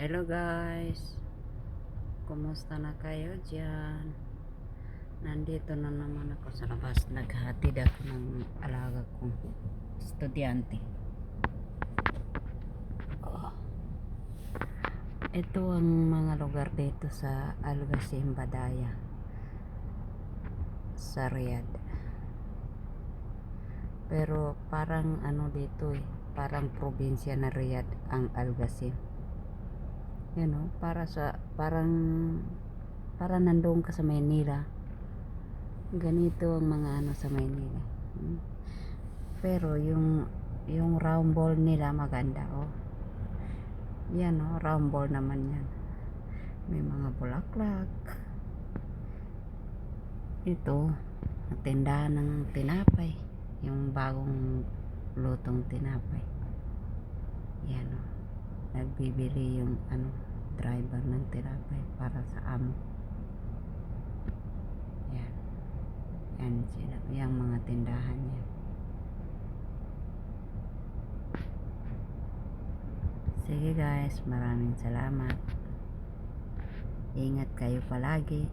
Hello guys, kumusta na kayo dyan? Nandito na naman ako sa labas. Naghatid ako ng alaga kong estudyante. Ito ang mga lugar dito sa Al-Ghasim, Badaya, sa Riyadh. Pero parang ano dito parang probinsya na Riyadh ang Al-Ghasim. Yan o, parang nandoon ka sa Maynila. Ganito ang mga ano sa Maynila. Pero yung round ball nila maganda yan round ball naman yan. May mga bulaklak. Ito tindahan ng tinapay, yung bagong lutong tinapay. Yan nagbibili yung driver ng tinapay para sa amo. Yan sila, yung mga tindahan niya. Sige guys, maraming salamat. Ingat kayo palagi.